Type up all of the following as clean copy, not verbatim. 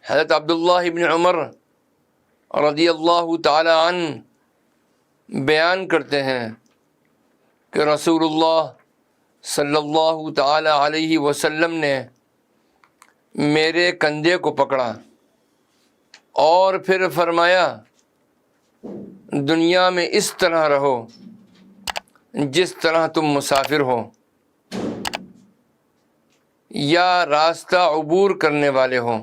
حضرت عبداللہ ابن عمر رضی اللہ تعالی عنہ بیان کرتے ہیں کہ رسول اللہ صلی اللہ تعالی علیہ وسلم نے میرے کندھے کو پکڑا اور پھر فرمایا، دنیا میں اس طرح رہو جس طرح تم مسافر ہو یا راستہ عبور کرنے والے ہو۔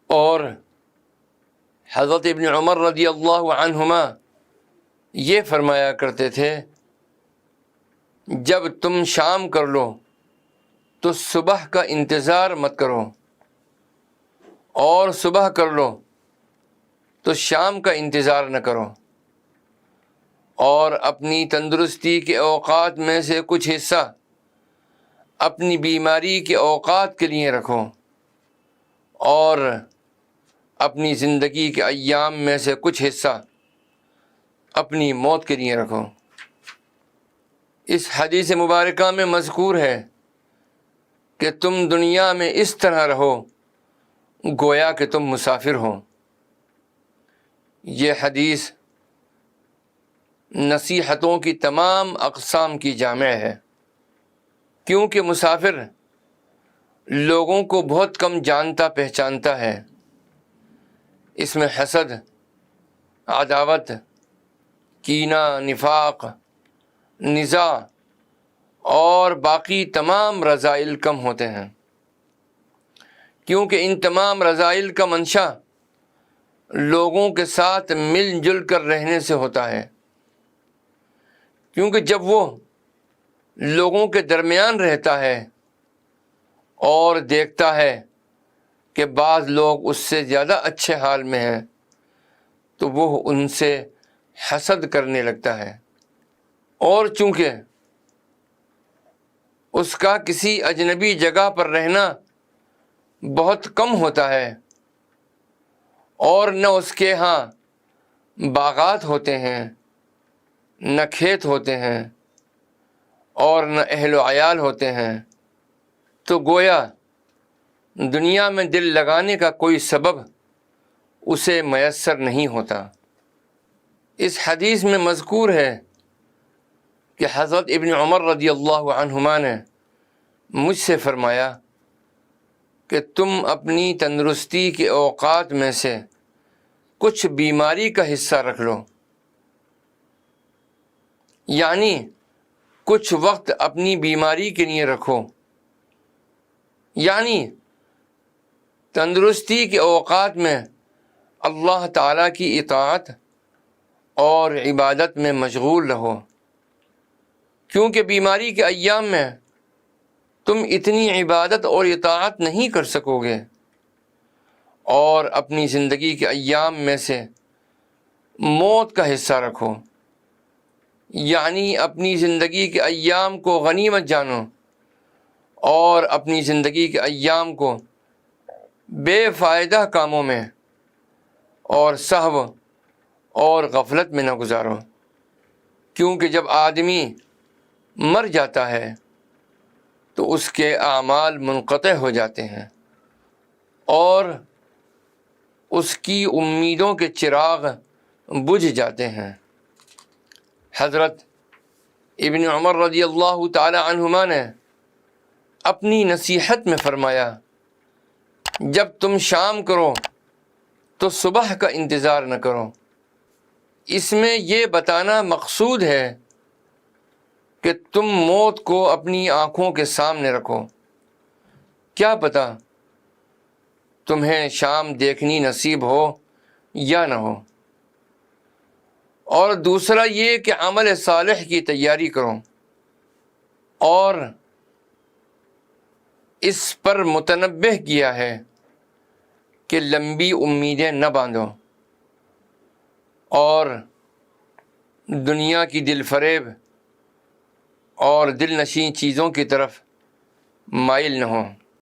اور حضرت ابن عمر رضی اللہ عنہما یہ فرمایا کرتے تھے، جب تم شام کر لو تو صبح کا انتظار مت کرو، اور صبح کر لو تو شام کا انتظار نہ کرو، اور اپنی تندرستی کے اوقات میں سے کچھ حصہ اپنی بیماری کے اوقات کے لیے رکھو، اور اپنی زندگی کے ایام میں سے کچھ حصہ اپنی موت کے لیے رکھو۔ اس حدیث مبارکہ میں مذکور ہے کہ تم دنیا میں اس طرح رہو گویا کہ تم مسافر ہو۔ یہ حدیث نصیحتوں کی تمام اقسام کی جامع ہے، کیونکہ مسافر لوگوں کو بہت کم جانتا پہچانتا ہے۔ اس میں حسد، عداوت، کینہ، نفاق، نزاع اور باقی تمام رذائل کم ہوتے ہیں، کیونکہ ان تمام رذائل کا منشا لوگوں کے ساتھ مل جل کر رہنے سے ہوتا ہے، کیونکہ جب وہ لوگوں کے درمیان رہتا ہے اور دیکھتا ہے کہ بعض لوگ اس سے زیادہ اچھے حال میں ہیں تو وہ ان سے حسد کرنے لگتا ہے، اور چونکہ اس کا کسی اجنبی جگہ پر رہنا بہت کم ہوتا ہے اور نہ اس کے ہاں باغات ہوتے ہیں، نہ کھیت ہوتے ہیں، اور نہ اہل و عیال ہوتے ہیں، تو گویا دنیا میں دل لگانے کا کوئی سبب اسے میسر نہیں ہوتا۔ اس حدیث میں مذکور ہے کہ حضرت ابن عمر رضی اللہ عنہما نے مجھ سے فرمایا کہ تم اپنی تندرستی کے اوقات میں سے کچھ بیماری کا حصہ رکھ لو، یعنی کچھ وقت اپنی بیماری کے لیے رکھو، یعنی تندرستی کے اوقات میں اللہ تعالیٰ کی اطاعت اور عبادت میں مشغول رہو، کیونکہ بیماری کے ایام میں تم اتنی عبادت اور اطاعت نہیں کر سکو گے، اور اپنی زندگی کے ایام میں سے موت کا حصہ رکھو، یعنی اپنی زندگی کے ایام کو غنیمت جانو اور اپنی زندگی کے ایام کو بے فائدہ کاموں میں اور سہو اور غفلت میں نہ گزارو، کیونکہ جب آدمی مر جاتا ہے تو اس کے اعمال منقطع ہو جاتے ہیں اور اس کی امیدوں کے چراغ بجھ جاتے ہیں۔ حضرت ابن عمر رضی اللہ تعالی عنہما نے اپنی نصیحت میں فرمایا، جب تم شام کرو تو صبح کا انتظار نہ کرو۔ اس میں یہ بتانا مقصود ہے کہ تم موت کو اپنی آنکھوں کے سامنے رکھو، کیا پتہ تمہیں شام دیکھنی نصیب ہو یا نہ ہو۔ اور دوسرا یہ کہ عمل صالح کی تیاری کرو، اور اس پر متنبہ کیا ہے کہ لمبی امیدیں نہ باندھو اور دنیا کی دل فریب اور دل نشین چیزوں کی طرف مائل نہ ہو۔